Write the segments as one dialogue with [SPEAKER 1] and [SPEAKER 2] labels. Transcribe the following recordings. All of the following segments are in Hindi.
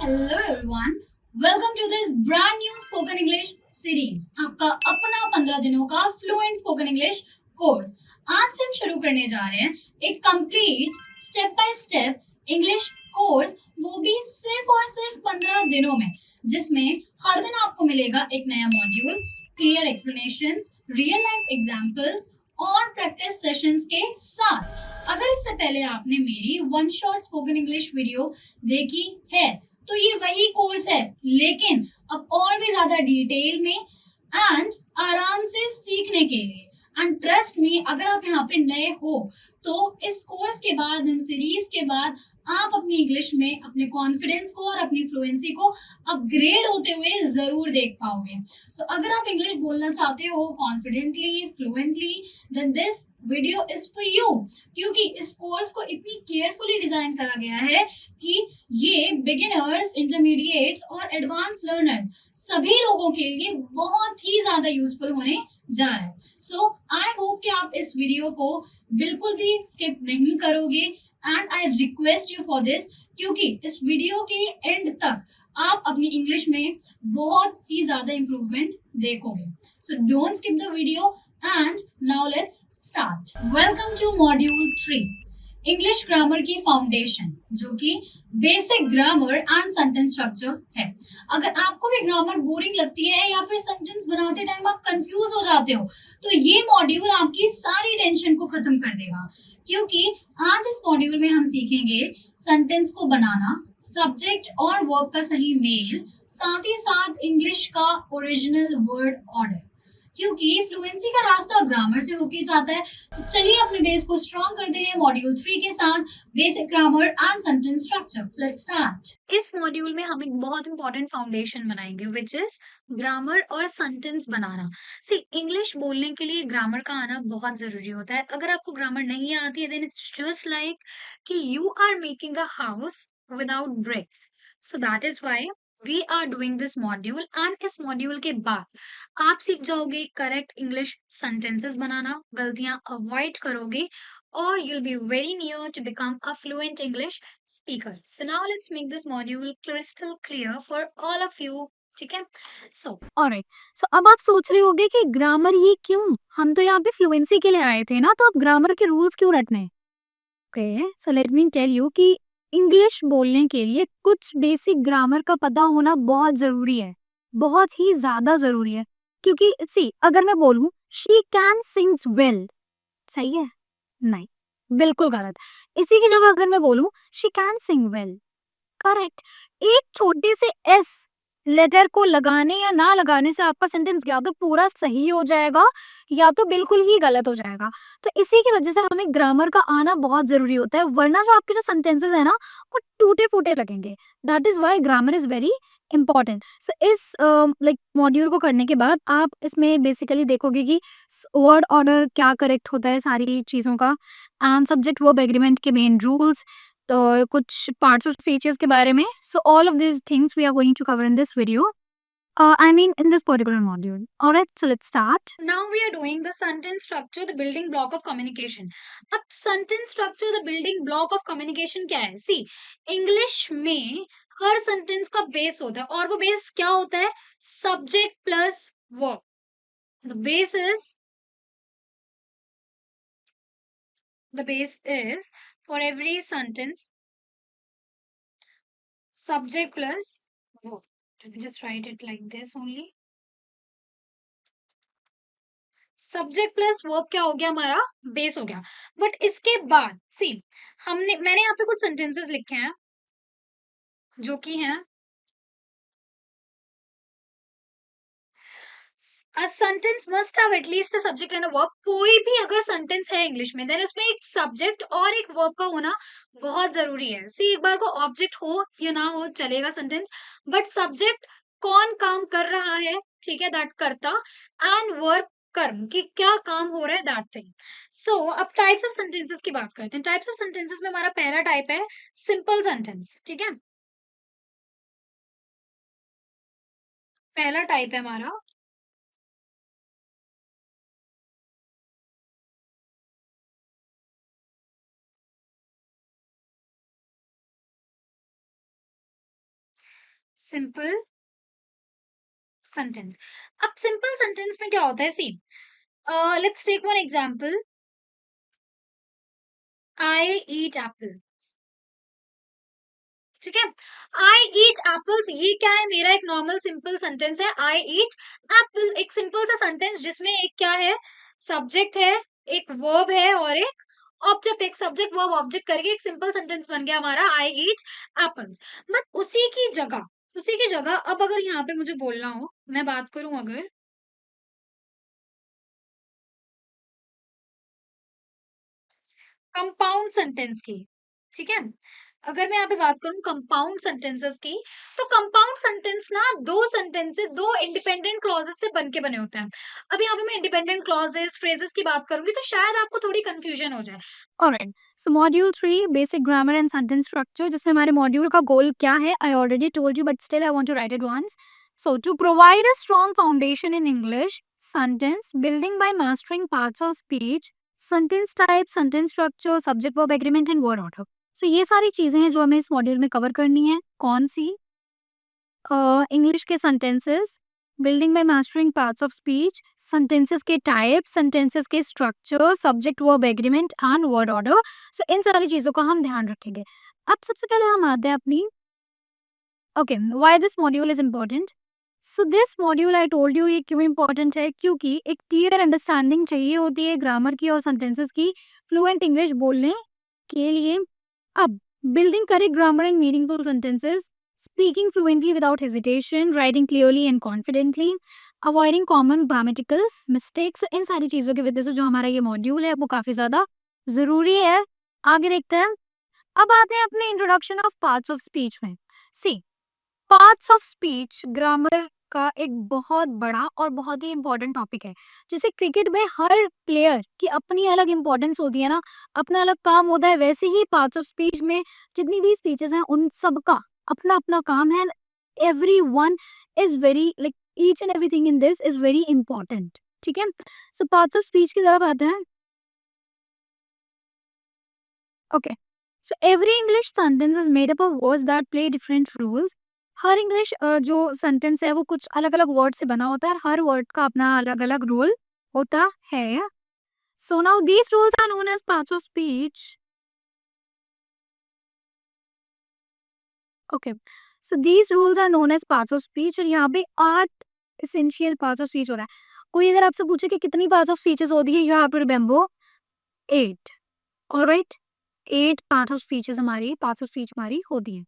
[SPEAKER 1] Hello everyone, welcome to this brand new spoken English series, आपका अपना 15 दिनों का फ्लुएंट स्पोकन इंग्लिश कोर्स। आज से हम शुरू करने जा रहे हैं एक complete step by step English course, वो भी सिर्फ और सिर्फ 15 दिनों में, जिसमें हर दिन आपको मिलेगा एक नया module, clear explanations, real life examples और प्रैक्टिस सेशंस के साथ। अगर इससे पहले आपने मेरी one shot spoken English video देखी है तो ये वही कोर्स है, लेकिन अब और भी ज्यादा डिटेल में एंड आराम से सीखने के लिए। एंड ट्रस्ट मी, अगर आप यहाँ पे नए हो तो इस कोर्स के बाद, इन सीरीज के बाद, आप अपनी इंग्लिश में अपने कॉन्फिडेंस को और अपनी फ्लुएंसी को अपग्रेड होते हुए जरूर देख पाओगे। सो अगर आप इंग्लिश बोलना चाहते हो confidently, fluently, then this video is for you. क्योंकि इस कोर्स को इतनी केयरफुली डिजाइन करा गया है कि ये बिगिनर्स, इंटरमीडिएट्स और एडवांस लर्नर्स सभी लोगों के लिए बहुत ही ज्यादा यूजफुल होने जा रहा है। सो आई होप कि आप इस वीडियो को बिल्कुल भी स्किप नहीं करोगे and I request you for this, क्योंकि इस वीडियो के एंड तक आप अपनी इंग्लिश में बहुत ही ज्यादा इंप्रूवमेंट देखोगे। So don't skip the video and now let's start. Welcome to module 3, English grammar की फाउंडेशन, जो कि basic grammar and sentence structure है। अगर आपको भी ग्रामर बोरिंग लगती है या फिर सेंटेंस बनाते टाइम आप कंफ्यूज हो जाते हो, तो ये मॉड्यूल आपकी सारी टेंशन को खत्म कर देगा। क्योंकि आज इस मॉड्यूल में हम सीखेंगे सेंटेंस को बनाना, सब्जेक्ट और वर्ब का सही मेल, साथ ही साथ इंग्लिश का ओरिजिनल वर्ड ऑर्डर। क्योंकि फ्लुएंसी का रास्ता ग्रामर से होके जाता है, तो चलिए अपने बेस को स्ट्रॉन्ग करते हैं मॉड्यूल 3 के साथ, basic grammar and sentence structure. Let's start. इस मॉड्यूल में हम एक बहुत इंपॉर्टेंट फाउंडेशन बनाएंगे, विच इज ग्रामर और सेंटेंस बनाना। सी, इंग्लिश बोलने के लिए ग्रामर का आना बहुत जरूरी होता है। अगर आपको ग्रामर नहीं आती है, देन इट्स जस्ट लाइक कि you are making a house without bricks. So that is why we are doing this module. And इस मॉड्यूल के बाद आप सीख जाओगे करेक्ट इंग्लिश सेंटेंसेस बनाना, गलतियां अवॉइड करोगे और you'll be very near to become a fluent English speaker. So now let's make this module crystal clear for all of you. ठीक है? So,
[SPEAKER 2] alright. सो अब आप सोच रहे होगे कि ग्रामर ही क्यों? हम तो यहाँ पे फ्लुएंसी के लिए आए थे ना, तो अब ग्रामर के रूल्स क्यों रटने हैं? Okay, so let me tell you कि इंग्लिश बोलने के लिए कुछ बेसिक ग्रामर का पता होना बहुत ज़रूरी है, बहुत ही ज़्यादा ज़रूरी है। क्योंकि सी, अगर मैं बोलूँ शी कैन सिंग्स वेल, सही है? नहीं, बिल्कुल गलत। इसी की जगह अगर मैं बोलूँ she can sing well, correct. एक छोटे से एस लेटर को लगाने या ना लगाने से आपका सेंटेंस या तो पूरा सही हो जाएगा या तो बिल्कुल ही गलत हो जाएगा। तो इसी की वजह से हमें ग्रामर का आना बहुत जरूरी होता है, वरना जो आपके जो सेंटेंसेस है ना, वो टूटे फूटे लगेंगे। That is why grammar is very important. So इस लाइक मॉड्यूल को करने के बाद आप इसमें बेसिकली देखोगे कि वर्ड ऑर्डर क्या करेक्ट होता है सारी चीज़ों का, एंड सब्जेक्ट वर्ब एग्रीमेंट के मेन रूल्स, तो कुछ पार्ट्स ऑफ स्पीचेस के बारे में। So all of these things we are going to cover in this video. I mean in this particular module. Alright, so let's start.
[SPEAKER 1] now we are doing the sentence structure, the building block of communication. अब sentence structure, the building block of communication क्या है? See, English में हर sentence का base होता है, और वो base क्या होता है? Subject plus verb. The base is The base is for every sentence subject plus verb. Let me just write it like this only. Subject plus verb क्या हो गया? हमारा बेस हो गया। बट इसके बाद सी, मैंने यहाँ पे कुछ सेंटेंसेस लिखे हैं जो कि हैं a sentence must have at least a subject and a verb. कोई भी अगर सेंटेंस है इंग्लिश में, देन उसमें एक सब्जेक्ट और एक वर्ब का होना बहुत जरूरी है। सी, एक बार को ऑब्जेक्ट हो या ना हो चलेगा सेंटेंस, बट सब्जेक्ट कौन काम कर रहा है, ठीक है, दैट कर्ता, एंड वर्ब कर्म, कि क्या काम हो रहा है, दैट थिंग। सो अब टाइप्स ऑफ सेंटेंसेस की बात करते हैं। टाइप्स ऑफ सेंटेंसेस में हमारा पहला टाइप है सिंपल सेंटेंस, ठीक है। पहला टाइप है हमारा सिंपल सेंटेंस। अब सिंपल सेंटेंस में क्या होता है, see let's take one example, I eat apple. ठीक है, आई ईट एप्पल्स, ये क्या है, मेरा एक नॉर्मल सिंपल सेंटेंस है, आई ईट एप्पल, एक सिंपल सा सेंटेंस जिसमें एक क्या है, सब्जेक्ट है, एक वर्ब है और एक ऑब्जेक्ट, एक सब्जेक्ट वर्ब ऑब्जेक्ट करके एक सिंपल सेंटेंस बन गया हमारा, आई ईट एप्पल्स। बट उसी की जगह अब अगर यहाँ पे मुझे बोलना हो, मैं बात करूं अगर कंपाउंड सेंटेंस की, ठीक है, अगर मैं यहाँ पे बात करूं कंपाउंड सेंटेंसेस की, तो कंपाउंड सेंटेंस ना दो सेंटेंसेस, दो इंडिपेंडेंट क्लॉजेस से बन के बने होते हैं। अब यहाँ पे मैं इंडिपेंडेंट क्लॉजेस फ्रेजेस की बात करूंगी तो शायद आपको थोड़ी कंफ्यूजन हो जाए।
[SPEAKER 2] Alright, so module 3 basic grammar and sentence structure, जिसमें हमारे मॉड्यूल का गोल क्या है, I already told you but still I want to write it once. So to provide a strong foundation in English sentence building by mastering parts of speech, sentence type, sentence structure, subject verb agreement and word order. So ये सारी चीजें हैं जो हमें इस मॉड्यूल में कवर करनी है। कौन सी? इंग्लिश के sentences, building by mastering parts of speech, sentences के टाइप, सेंटेंसेस के structure, subject verb agreement and word order. So इन सारी चीजों का हम ध्यान रखेंगे। अब सबसे पहले हम आते हैं अपनी, okay, why this module is important. So this module I told you, ये क्यों इम्पोर्टेंट है, क्योंकि एक क्लियर अंडरस्टैंडिंग चाहिए होती है ग्रामर की और सेंटेंसेस की फ्लुएंट इंग्लिश बोलने के लिए। अब building correct grammar and meaningful sentences, speaking fluently without hesitation, writing clearly and confidently, avoiding common grammatical mistakes, इन सारी चीजों की वजह से जो हमारा ये मॉड्यूल है वो काफी ज्यादा जरूरी है। आगे देखते हैं। अब आते हैं अपने introduction of parts of speech में। सी, पार्ट्स ऑफ स्पीच ग्रामर का एक बहुत बड़ा और बहुत ही इंपॉर्टेंट टॉपिक है। जैसे क्रिकेट में हर प्लेयर की अपनी अलग इंपॉर्टेंस होती है ना, अपना अलग काम होता है, वैसे ही पार्ट्स ऑफ स्पीच में जितनी भी स्पीचेस हैं उन सब का अपना अपना काम है। Every one is very like, each and everything in this is very important. ठीक है, सो पार्ट्स ऑफ स्पीच की तरफ आते हैं। Okay, so every English sentence is made up of words that play different roles. हर इंग्लिश जो सेंटेंस है वो कुछ अलग अलग वर्ड से बना होता है, हर वर्ड का अपना अलग अलग रोल होता है। So now these rules are known as parts of speech. Okay, so these rules are known as parts of speech, और यहाँ पे 8 एसेंशियल पार्ट्स ऑफ स्पीच होता है। कोई अगर आपसे पूछे कि कितनी पार्ट्स ऑफ स्पीचेस होती है, you have to remember 8। Alright, 8 part of speeches हमारी, पार्ट्स ऑफ स्पीच हमारी होती है।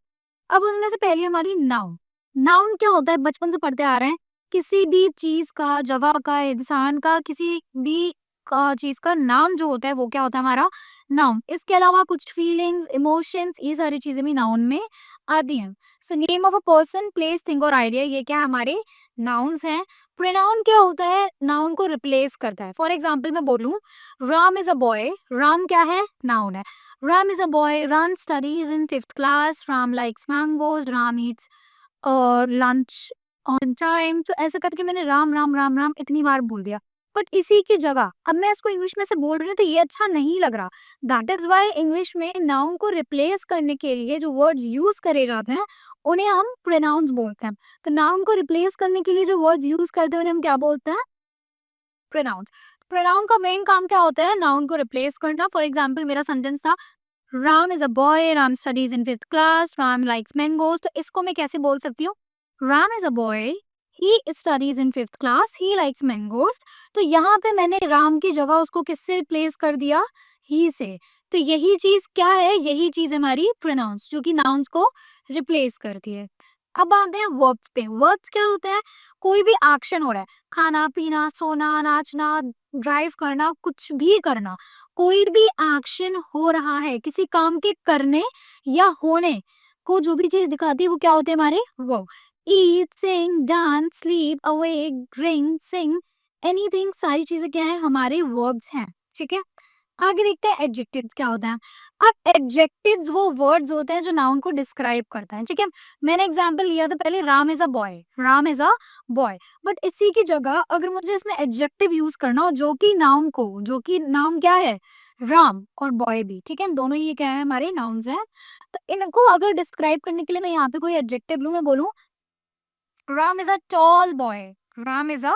[SPEAKER 2] अब उनमें से पहली हमारी नाउन। नाउन क्या होता है, बचपन से पढ़ते आ रहे हैं, किसी भी चीज का, जगह का, इंसान का, किसी भी का चीज का नाम जो होता है वो क्या होता है हमारा, नाउन। इसके अलावा कुछ फीलिंग्स, इमोशंस, ये सारी चीजें भी नाउन में आती हैं। So name of a person, place, thing और आइडिया, ये क्या हमारे नाउन्स हैं। प्रोनाउन क्या होता है, नाउन को रिप्लेस करता है। फॉर एग्जाम्पल मैं बोलूं, Ram is a boy, Ram क्या है, नाउन है। Ram is a boy. Ram studies in 5th class. Ram likes mangoes. Ram eats lunch on time. तो ऐसे करके मैंने राम राम राम राम इतनी बार बोल दिया, बट इसी की जगह अब मैं इसको इंग्लिश में से बोल रही हूँ तो ये अच्छा नहीं लग रहा। दैट इज वाई इंग्लिश में नाउन को रिप्लेस करने के लिए जो वर्ड्स यूज करे जाते हैं उन्हें हम प्रोनाउंस बोलते हैं। तो नाउन को रिप्लेस करने के लिए जो वर्ड्स यूज करते हैं उन्हें हम क्या बोलते हैं, प्रोनाउंस। प्रोनाउन का मेन काम क्या होता है, नाउन को रिप्लेस करना। फॉर एग्जाम्पल मेरा सेंटेंस था, Ram is a boy, Ram studies in 5th class, Ram likes mangoes. तो इसको मैं कैसे बोल सकती हूँ, Ram is a boy, he studies in 5th class, he likes mangoes. तो यहाँ पे मैंने राम की जगह उसको किससे रिप्लेस कर दिया, ही से। तो यही चीज क्या है, यही चीज हमारी प्रोनाउंस जो कि नाउन्स को रिप्लेस करती है। अब आते हैं वर्ब्स पे। वर्ब्स क्या होते हैं, कोई भी एक्शन हो रहा है, खाना पीना, सोना, नाचना, ड्राइव करना, कुछ भी करना, कोई भी एक्शन हो रहा है, किसी काम के करने या होने को जो भी चीज दिखाती है वो क्या होते हैं हमारे वर्ब। ईट, सिंग, डांस, स्लीप, अवेक, ड्रिंक, सिंग, एनीथिंग, सारी चीजें क्या है, हमारे वर्ब्स हैं। ठीक है, आगे देखते हैं एडजेक्टिव्स क्या होता है। अब एडजेक्टिव्स वो वर्ड्स होते हैं जो नाउन को डिस्क्राइब करता है। ठीक है, मैंने एग्जांपल लिया था पहले, Ram is a boy, Ram is a boy. But इसी की जगह अगर मुझे इसमें एडजेक्टिव यूज करना हो जो कि नाउन को, जो कि नाउन क्या है, राम और बॉय भी, ठीक है, दोनों ये क्या है, हमारे नाउन्स हैं। तो इनको अगर डिस्क्राइब करने के लिए मैं यहाँ पे कोई एडजेक्टिव लूँ, मैं बोलूँ Ram is a tall boy. Ram is a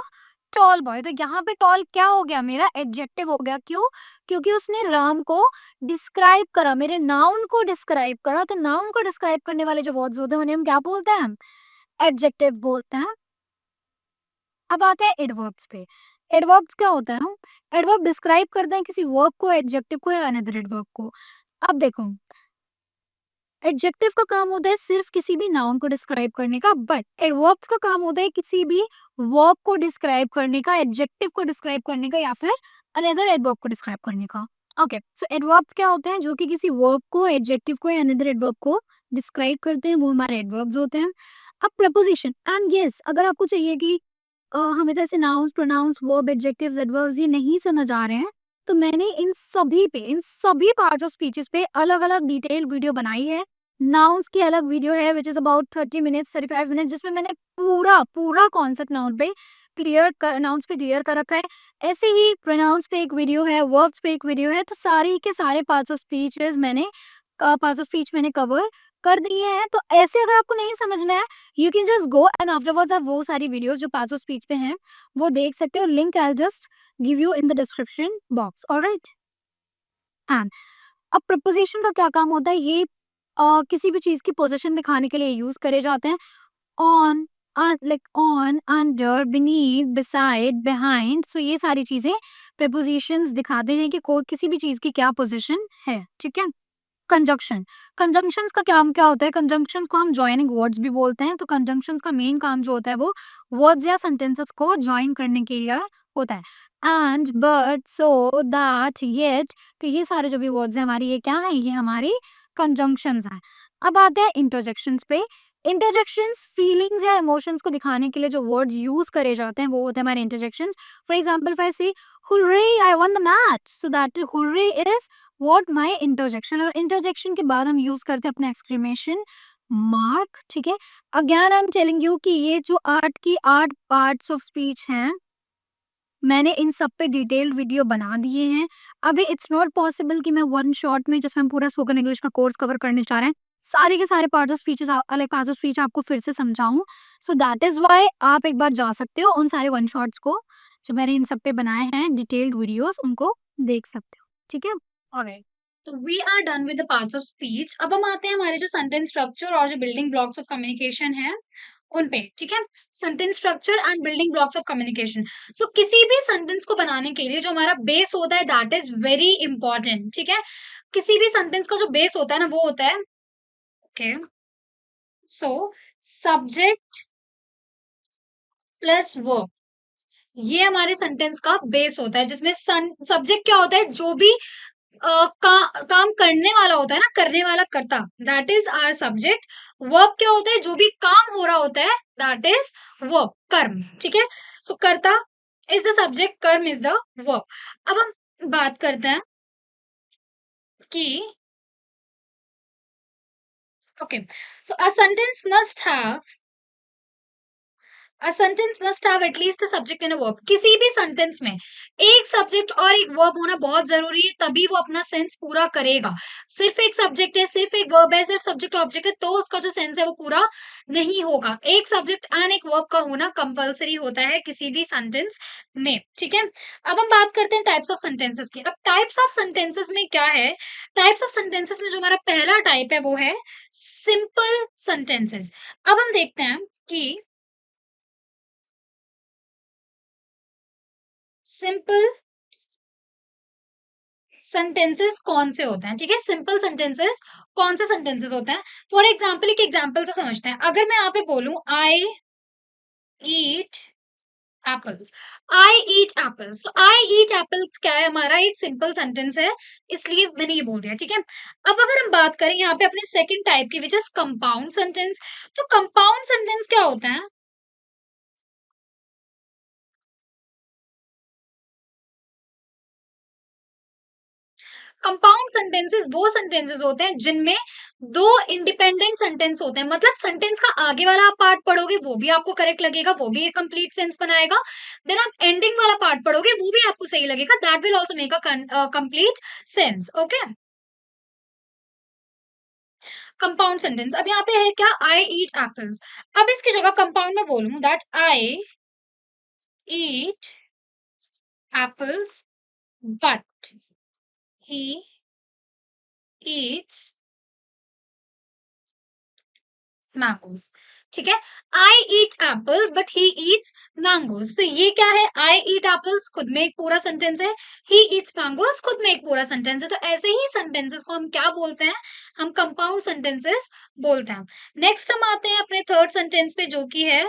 [SPEAKER 2] tall boy. तो यहाँ पे टॉल क्या हो गया, मेरा एडजेक्टिव हो गया। क्यों? क्योंकि उसने राम को डिस्क्राइब करा, मेरे नाउन को डिस्क्राइब करा। तो नाउन को डिस्क्राइब करने वाले जो वर्ड्स होते हैं उन्हें हम क्या बोलते हैं? एडजेक्टिव बोलते हैं। अब आते हैं एडवर्ब्स पे। एडवर्ब्स क्या होता है? एडवर्ब डिस्क्राइब करते हैं किसी वर्ब को, एडजेक्टिव को या अनदर एडवर्ब को। अब देखो, एडजेक्टिव का काम होता है सिर्फ किसी भी नाउन को डिस्क्राइब करने का, बट एडवर्ब्स का काम होता है किसी भी वर्ब को डिस्क्राइब करने का, एडजेक्टिव को डिस्क्राइब करने का या फिर अनदर एडवर्ब को डिस्क्राइब करने का। ओके, सो एडवर्ब्स क्या होते हैं? जो कि किसी वर्ब को, एडजेक्टिव को या अनदर एडवर्ब को डिस्क्राइब करते हैं, वो हमारे एडवर्ब्स होते हैं। अब प्रपोजिशन एंड यस, अगर आपको चाहिए कि हमें तो ऐसे nouns, pronouns, verb, adjectives, adverbs ये नहीं समझ आ रहे हैं, तो मैंने इन सभी पार्ट्स ऑफ स्पीचेस पे अलग-अलग डिटेल्ड वीडियो बनाई है। नाउन्स की अलग वीडियो है which is about 30 minutes, 35 minutes, जिसमें मैंने पूरा कॉन्सेप्ट नाउन्स पे क्लियर कर रखा है। ऐसे ही प्रोनाउंस पे एक वीडियो है, वर्ब्स पे एक वीडियो है, तो सारे के सारे पार्ट्स ऑफ स्पीच मैंने कवर कर दिए हैं। तो ऐसे अगर आपको नहीं समझना है, you can just go and afterwards आप वो सारी वीडियोस जो पार्ट्स ऑफ स्पीच पे हैं वो देख सकते हो। Link I just give you in the description box, alright. And अब प्रपोजिशन का क्या काम होता है? ये किसी भी चीज की पोजीशन दिखाने के लिए यूज करे जाते हैं। On, like on, under, beneath, beside, behind, so ये सारी चीजें प्रपोजिशंस दिखाते हैं कि कोई किसी भी चीज की क्या पोजीशन है, ठीक है। कंजंक्शन, कंजंक्शंस का काम क्या होता है? कंजंक्शंस को हम जॉइनिंग वर्ड्स भी बोलते हैं। तो कंजंक्शंस का मेन काम जो होता है वो वर्ड्स या सेंटेंसेस को जॉइन करने के लिए होता है। And, but, so, that, yet, तो ये सारे जो भी वर्ड्स हैं हमारी, ये क्या है? ये हमारी कंजंक्शंस हैं। अब आते हैं इंटरजेक्शंस पे। इंटरजेक्शंस फीलिंग्स या इमोशंस को दिखाने के लिए जो वर्ड्स यूज करे जाते हैं वो होते हैं हमारे interjections. For example, if I say hurray I won the match, so that hurray is what? My interjection. और इंटरजेक्शन के बाद हम यूज करते हैं अपना एक्सक्लेमेशन मार्क, ठीक है। Again I am telling you कि ये जो 8 पार्ट्स ऑफ स्पीच हैं, मैंने इन सब पे डिटेल्ड वीडियो बना दिए हैं। अभी इट्स नॉट पॉसिबल कि मैं वन शॉट में, जिसमें हम पूरा स्पोकन इंग्लिश का कोर्स कवर करने जा रहे हैं, सारे के सारे पार्ट्स ऑफ स्पीचेस अलग पार्ट्स ऑफ स्पीच आपको फिर से समझाऊं। सो दैट इज व्हाई आप एक बार जा सकते हो उन सारे वन शॉट्स को जो मैंने इन सब पे बनाए हैं, डिटेल्ड वीडियोस, उनको देख सकते हो, ठीक है। ऑलराइट, तो we are done with the parts of speech. अब हम आते हैं हमारे जो सेंटेंस स्ट्रक्चर और जो बिल्डिंग ब्लॉक्स ऑफ कम्युनिकेशन है उन पे, ठीक है। Sentence structure and building blocks of communication. So किसी भी सेंटेंस को बनाने के लिए जो हमारा बेस होता है दैट इज वेरी इंपॉर्टेंट, ठीक है। किसी भी सेंटेंस का जो बेस होता है ना वो होता है, okay, so subject plus verb, ये हमारे सेंटेंस का बेस होता है, जिसमें सब्जेक्ट क्या होता है? जो भी काम करने वाला होता है ना, करने वाला कर्ता, that is our subject. Verb क्या होता है? जो भी काम हो रहा होता है, दैट इज वर्ब, कर्म, ठीक है। सो कर्ता इज द सब्जेक्ट, कर्म इज द वर्ब। अब हम बात करते हैं कि okay, so a sentence must have A sentence must have at least a subject and a verb। किसी भी सेंटेंस में एक सब्जेक्ट और एक वर्ब होना बहुत जरूरी है, तभी वो अपना सेंस पूरा करेगा। सिर्फ एक सब्जेक्ट है, सिर्फ एक वर्ब है, सिर्फ सब्जेक्ट ऑब्जेक्ट है, तो उसका जो सेंस है वो पूरा नहीं होगा। एक सब्जेक्ट एंड एक वर्ब का होना कंपलसरी होता है किसी भी सेंटेंस में, ठीक है। अब हम बात करते हैं टाइप्स ऑफ सेंटेंसेस की। अब टाइप्स ऑफ सेंटेंसेस में क्या है? टाइप्स ऑफ सेंटेंसेस में जो हमारा पहला टाइप है वो है सिंपल सेंटेंसेस। अब हम देखते हैं कि सिंपल सेंटेंसेस कौन से होते हैं, ठीक है। सिंपल सेंटेंसेस कौन से सेंटेंसेस होते हैं? फॉर एग्जाम्पल, एक एग्जाम्पल से समझते हैं। अगर मैं यहाँ पे बोलूं आई ईट एप्पल्स, आई ईट एप्पल्स, तो आई ईट एप्पल्स क्या है? हमारा एक सिंपल सेंटेंस है, इसलिए मैंने ये बोल दिया, ठीक है। अब अगर हम बात करें यहाँ पे अपने सेकंड टाइप की, विच इज कंपाउंड सेंटेंस, तो कंपाउंड सेंटेंस क्या होता है? कंपाउंड सेंटेंसेस वो सेंटेंसेस होते हैं जिनमें दो इंडिपेंडेंट सेंटेंस होते हैं। मतलब सेंटेंस का आगे वाला आप पार्ट पढ़ोगे वो भी आपको करेक्ट लगेगा, वो भी एक कंप्लीट सेंस बनाएगा। देन आप एंडिंग वाला पार्ट पढ़ोगे वो भी आपको सही लगेगा, that will also make a complete sense, okay.
[SPEAKER 1] Compound sentence. अब यहाँ पे है क्या, आई ईट एप्पल्स। अब इसकी जगह कंपाउंड में बोलूं that I eat apples but he eats mangoes. ठीक है, I eat apples but he eats mangoes. तो ये क्या है, आई ईट एप्पल्स खुद में एक पूरा सेंटेंस है, ही ईट्स मैंगोज खुद में एक पूरा सेंटेंस है। तो ऐसे ही सेंटेंसेस को हम क्या बोलते हैं, हम कंपाउंड सेंटेंसेस बोलते हैं। नेक्स्ट हम आते हैं अपने थर्ड सेंटेंस पे, जो कि है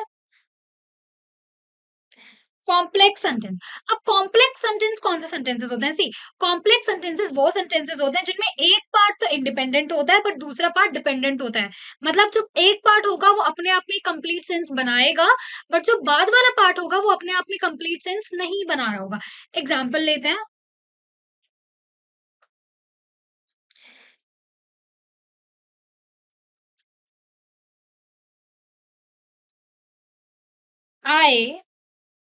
[SPEAKER 1] कॉम्प्लेक्स सेंटेंस। अब कॉम्प्लेक्स सेंटेंस कौन से सेंटेंसेस होते हैं, सी कॉम्प्लेक्स सेंटेंसेस वो सेंटेंसेस होते हैं जिनमें एक पार्ट तो इंडिपेंडेंट होता है बट दूसरा पार्ट डिपेंडेंट होता है। मतलब जो एक पार्ट होगा वो अपने आप में कंप्लीट सेंस बनाएगा, बट जो बाद वाला पार्ट होगा वो अपने आप में कंप्लीट सेंस नहीं बना रहा होगा। एग्जाम्पल लेते हैं, I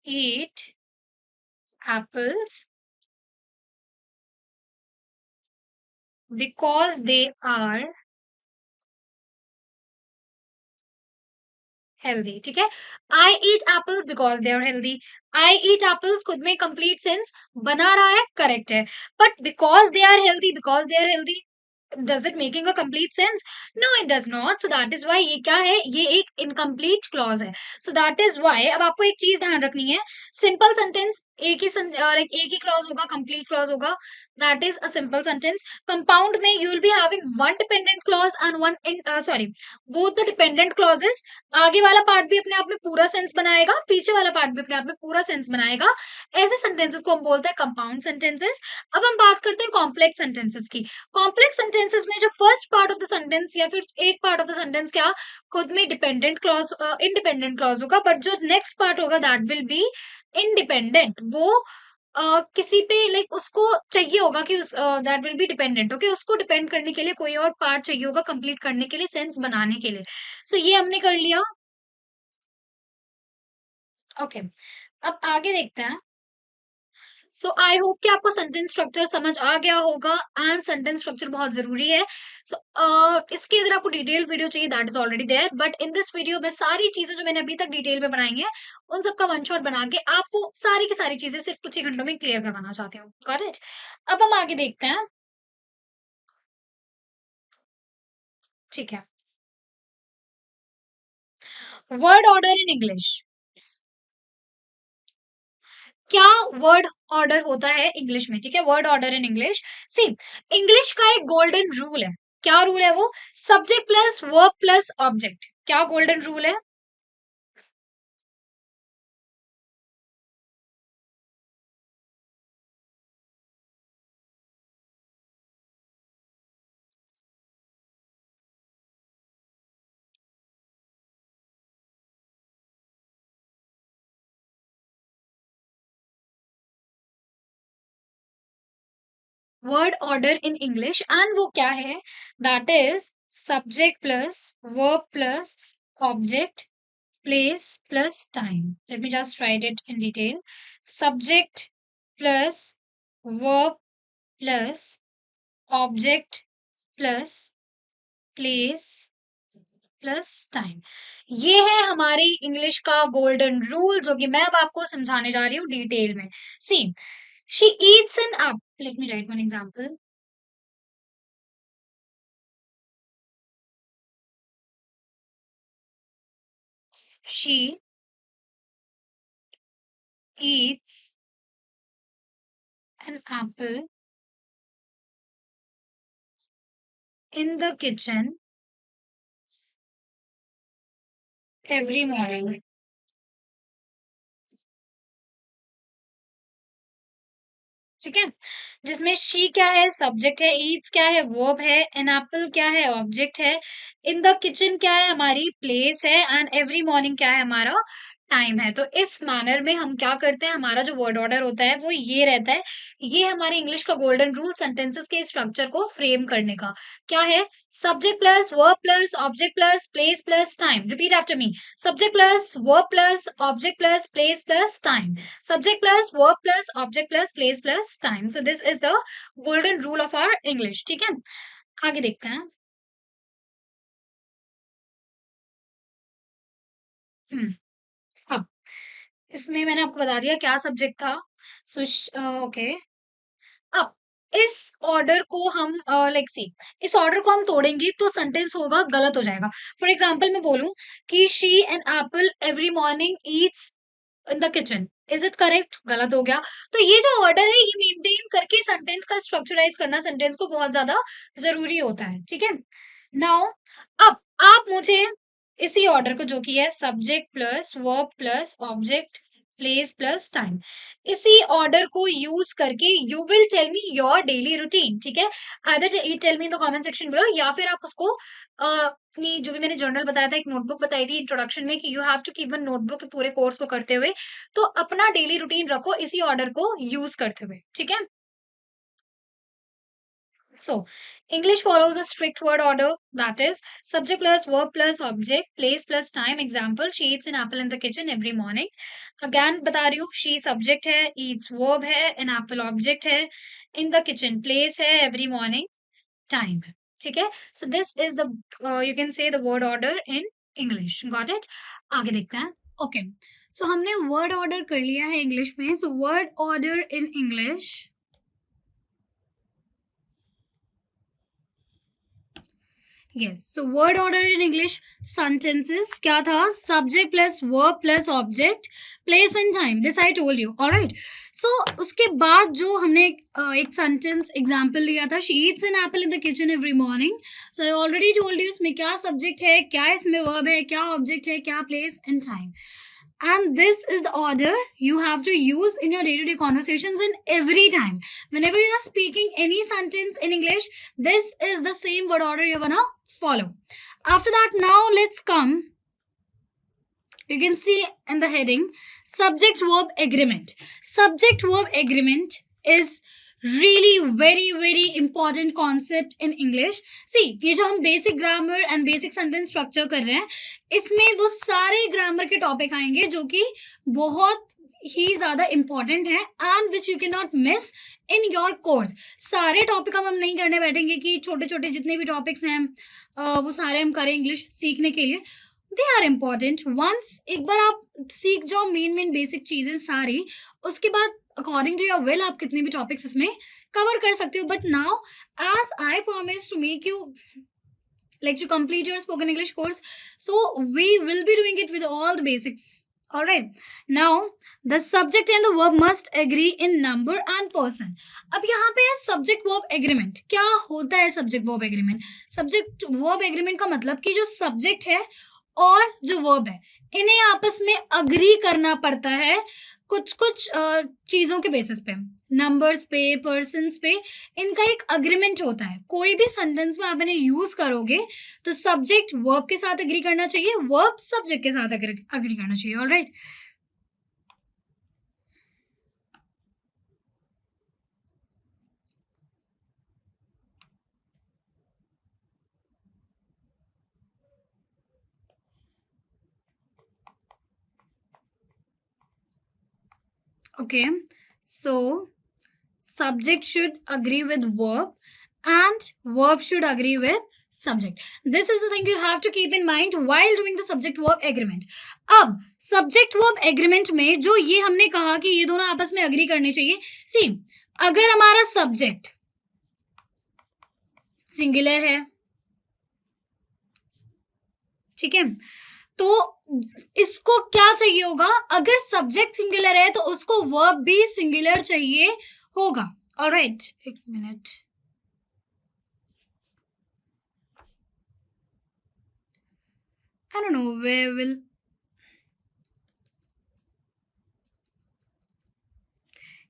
[SPEAKER 1] eat apples because they are healthy. ठीक है, I eat apples because they are healthy. I eat apples खुद में कंप्लीट सेंस बना रहा है, करेक्ट है, but because they are healthy, because they are healthy, does it making a complete sense? No, it does not. So that is why ये क्या है, ये एक incomplete clause है। So that is why अब आपको एक चीज ध्यान रखनी है, सिंपल सेंटेंस एक ही एक ही क्लॉज होगा, कंप्लीट क्लॉज होगा, that is a simple sentence. Compound में you will be having one dependent clause and one in sorry, both the dependent clauses। आगे वाला पार्ट भी अपने आप में पूरा सेंस बनाएगा, पीछे वाला पार्ट भी अपने आप में पूरा सेंस बनाएगा। ऐसे सेंटेंसेस को हम बोलते हैं कंपाउंड सेंटेंसेस। अब हम बात करते हैं कॉम्प्लेक्स सेंटेंसेस की। कॉम्प्लेक्स सेंटेंसेस में जो first part of the sentence या फिर एक पार्ट ऑफ द सेंटेंस क्या खुद में डिपेंडेंट क्लॉज इंडिपेंडेंट क्लॉज होगा, बट जो नेक्स्ट पार्ट होगा दैट विल बी इंडिपेंडेंट। वो किसी पे लाइक उसको चाहिए होगा कि उस that will be dependent, okay, उसको डिपेंड करने के लिए कोई और पार्ट चाहिए होगा कंप्लीट करने के लिए, सेंस बनाने के लिए। सो ये हमने कर लिया। ओके, अब आगे देखते हैं। सो आई होप कि आपको सेंटेंस स्ट्रक्चर समझ आ गया होगा, एंड सेंटेंस स्ट्रक्चर बहुत जरूरी है। सो इसकी अगर आपको डिटेल वीडियो चाहिए that is already there, but in this video में सारी चीजें जो मैंने अभी तक डिटेल में बनाई है उन सबका वन शॉट बना के आपको सारी की सारी चीजें सिर्फ कुछ ही घंटों में क्लियर करवाना चाहती हूँ। Got it? अब हम आगे देखते हैं। ठीक है, वर्ड ऑर्डर इन इंग्लिश। क्या वर्ड ऑर्डर होता है इंग्लिश में? ठीक है, word order in English, see English का एक गोल्डन रूल है। क्या रूल है वो? Subject plus verb plus object. क्या गोल्डन रूल है? Word order in English, and वो क्या है, that is subject plus verb plus object place plus time. Let me just right it in detail. Subject plus verb plus object plus place plus time. ये है हमारी इंग्लिश का गोल्डन रूल, जो कि मैं अब आपको समझाने जा रही हूँ डिटेल में। See she eats an apple, let me write one example. She eats an apple in the kitchen every morning। ठीक है, जिसमें शी क्या है, सब्जेक्ट है, ईट्स क्या है, वर्ब है, एन एप्पल क्या है, ऑब्जेक्ट है, इन द किचन क्या है, हमारी प्लेस है, एंड एवरी मॉर्निंग क्या है, हमारा टाइम है। तो इस मैनर में हम क्या करते हैं, हमारा जो वर्ड ऑर्डर होता है वो ये रहता है। ये हमारे इंग्लिश का गोल्डन रूल सेंटेंसेस के स्ट्रक्चर को फ्रेम करने का। क्या है? Subject plus verb plus object plus place plus time. Repeat after me. Subject plus verb plus object plus place plus time. Subject plus verb plus object plus place plus time। So this is the golden rule of our English। ठीक है, आगे देखते हैं। अब इसमें मैंने आपको बता दिया क्या सब्जेक्ट था। सो ओके, अब इस ऑर्डर को हम लाइक सी, इस ऑर्डर को हम तोड़ेंगे तो सेंटेंस होगा गलत हो जाएगा। फॉर एग्जाम्पल मैं बोलूं कि she an apple every morning eats in the kitchen, is it correct? गलत हो गया। तो ये जो ऑर्डर है ये मेंटेन करके सेंटेंस का स्ट्रक्चराइज करना सेंटेंस को बहुत ज्यादा जरूरी होता है, ठीक है। नाउ अब आप मुझे इसी ऑर्डर को, जो कि है subject plus verb plus object place plus time, इसी ऑर्डर को यूज करके you will tell me your daily routine, ठीक है। Either you tell me in the comment section below, या फिर आप उसको अपनी जो भी मैंने जर्नल बताया था, एक नोटबुक बताई थी इंट्रोडक्शन में कि you have to keep a notebook पूरे कोर्स को करते हुए, तो अपना डेली रूटीन रखो इसी ऑर्डर को यूज करते हुए, ठीक है। So, English follows a strict word order, that is subject plus verb plus object, place plus time. Example, she eats an apple in the kitchen every morning. Again बता रही हूँ, she subject है, eats verb है, an apple object है, in the kitchen place है, every morning time है, ठीक है। So this is the you can say the word order in English. Got it? आगे देखते हैं। Okay, so हमने word order कर लिया है English में. So word order in English. Yes, so word order in English sentences क्या था? Subject plus verb plus object, place and time. This I told you. Alright. So उसके बाद जो हमने एक sentence example लिया था, she eats an apple in the kitchen every morning. So I already told you इसमें क्या subject है, क्या इसमें verb है, क्या object है, क्या place and time. And this is the order you have to use in your day-to-day conversations in every time. Whenever you are speaking any sentence in English, this is the same word order you're gonna follow. After that, now let's come. You can see in the heading, subject verb agreement. Subject verb agreement is really very important concept in English. See, ये जो हम basic grammar and basic sentence structure कर रहे हैं, इसमें वो सारे grammar के topic आएंगे जो कि बहुत ही ज्यादा important है and which you cannot miss in your course. सारे topic हम नहीं करने बैठेंगे कि छोटे छोटे जितने भी topics हैं वो सारे हम करें English सीखने के लिए. They are important. Once एक बार आप सीख जाओ मेन बेसिक चीजें सारी, उसके बाद अकॉर्डिंग टू योर विल आप कितने भी टॉपिक्स इसमें कवर कर सकते हो. But now as I promise to make you like to complete your spoken English course, so we will be doing it with all the basics. All right, now the subject and the verb must agree in number and person. अब यहाँ पे है subject verb agreement. क्या होता है subject verb agreement? Subject verb agreement का मतलब कि जो subject है और जो वर्ब है इन्हें आपस में अग्री करना पड़ता है कुछ चीजों के बेसिस पे, नंबर्स पे, पर्सन्स पे, इनका एक अग्रीमेंट होता है. कोई भी सेंटेंस में आप इन्हें यूज करोगे तो सब्जेक्ट वर्ब के साथ अग्री करना चाहिए, वर्ब सब्जेक्ट के साथ अग्री करना चाहिए. Alright, okay, so subject should agree with verb and verb should agree with subject. This is the thing you have to keep in mind while doing the subject verb agreement. अब subject verb agreement में जो ये हमने कहा कि ये दोनों आपस में agree करने चाहिए. See, अगर हमारा subject singular है, ठीक है, तो इसको क्या चाहिए होगा? अगर सब्जेक्ट सिंगुलर है तो उसको वर्ब भी सिंगुलर चाहिए होगा. ऑलराइट, एक minute, I don't know where will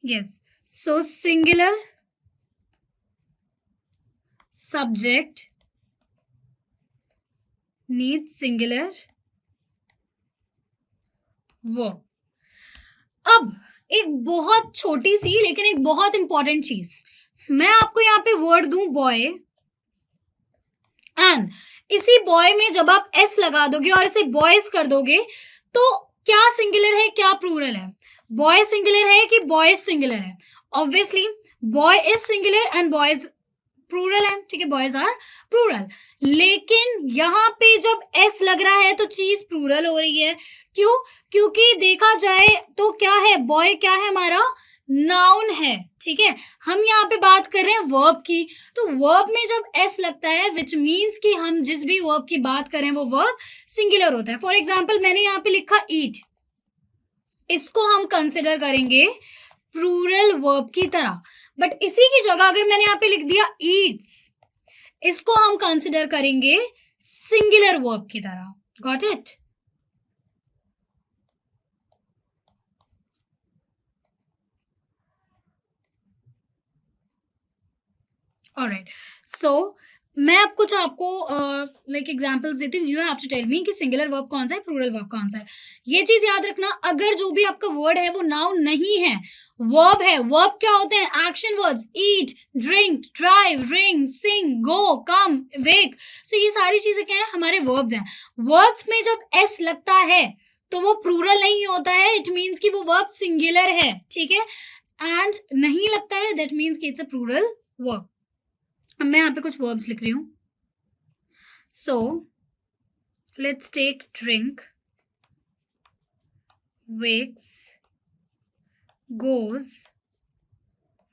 [SPEAKER 1] yes, so singular subject needs singular verb. अब एक बहुत छोटी सी लेकिन एक बहुत इंपॉर्टेंट चीज, मैं आपको यहाँ पे वर्ड दूं बॉय, एंड इसी बॉय में जब आप एस लगा दोगे और इसे बॉयज कर दोगे तो क्या सिंगुलर है क्या प्लूरल है? बॉय सिंगुलर है कि बॉयज सिंगुलर है? Obviously boy is singular and boys plural है, ठीक है, बॉयज आर प्लूरल। लेकिन यहाँ पे जब एस लग रहा है तो चीज प्लूरल हो रही है। क्यों? क्योंकि देखा जाए तो क्या है, बॉय क्या है हमारा, नाउन है, ठीक है। हम यहाँ पे बात कर रहे हैं वर्ब की, तो वर्ब में जब एस लगता है विच मीन्स कि हम जिस भी वर्ब की बात करें वो वर्ब सिंगुलर होता है। फॉर एग्जाम्पल मैंने यहाँ पे लिखा ईट, इसको हम कंसिडर करेंगे प्लूरल वर्ब की तरह, बट इसी की जगह अगर मैंने यहाँ पे लिख दिया ईट्स, इसको हम कंसिडर करेंगे सिंगुलर वर्ब की तरह। Got it? ऑलराइट, सो मैं अब कुछ आपको लाइक एग्जांपल्स देती हूँ। You have to tell me कि सिंगुलर वर्ब कौन सा है, प्लूरल वर्ब कौन सा है। ये चीज याद रखना, अगर जो भी आपका वर्ड है वो नाउन नहीं है, वर्ब है। वर्ब क्या होते हैं? एक्शन वर्ड्स, ईट, ड्रिंक, ड्राइव, रिंग, सिंग, गो, कम, वेक। सो ये सारी चीजें क्या है, हमारे वर्ब्स हैं। वर्ब्स में जब एस लगता है तो वो प्लूरल नहीं होता है, इट मीन्स कि वो वर्ब सिंगुलर है, ठीक है। एंड नहीं लगता है, दैट मीन्स कि इट्स अ प्लूरल वर्ब। अब मैं यहाँ पे कुछ वर्ब्स लिख रही हूँ। So let's take drink, wakes, goes,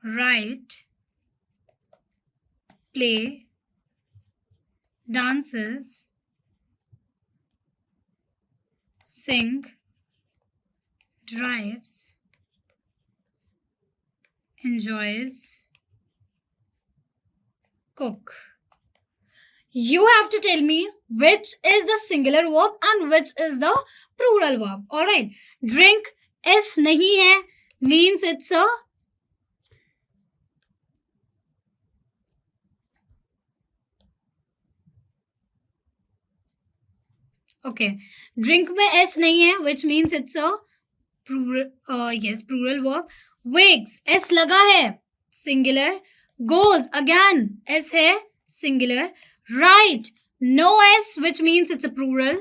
[SPEAKER 1] write, play, dances, sing, drives, enjoys, cook. You have to tell me which is the singular verb and which is the plural verb. All right. Drink S नहीं है, means it's a okay. Drink में S नहीं है, which means it's a plural verb. Wakes S लगा है, singular. Goes again S है, singular. Write no S, which means it's a plural.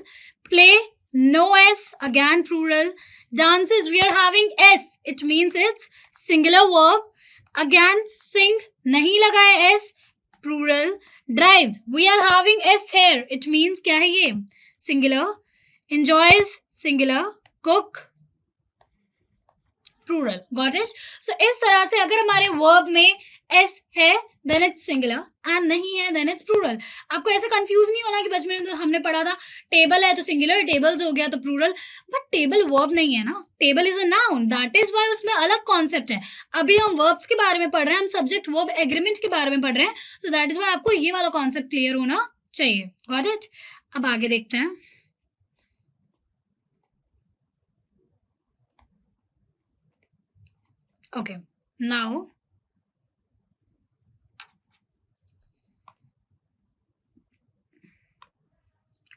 [SPEAKER 1] Play no S, again plural. Dances we are having S, it means it's singular verb. Again sing नहीं लगा है S, plural. Drives we are having S here, it means क्या है ये, singular. Enjoys singular. Cook plural. Got it? So इस तरह से अगर हमारे verb में S है then it's singular and नहीं है then it's plural. आपको ऐसे कंफ्यूज नहीं होना कि बचपन में तो हमने पढ़ा था टेबल है तो सिंगुलर, टेबल्स हो गया तो प्लूरल, बट टेबल वर्ब नहीं है ना, table is a noun, that is why उसमें अलग कॉन्सेप्ट है। अभी हम वर्ब्स के बारे में पढ़ रहे हैं, हम सब्जेक्ट वर्ब एग्रीमेंट के बारे में पढ़ रहे हैं, तो दैट इज व्हाई आपको ये वाला कॉन्सेप्ट क्लियर होना चाहिए। Got it? अब आगे देखते हैं। ओके, नाउ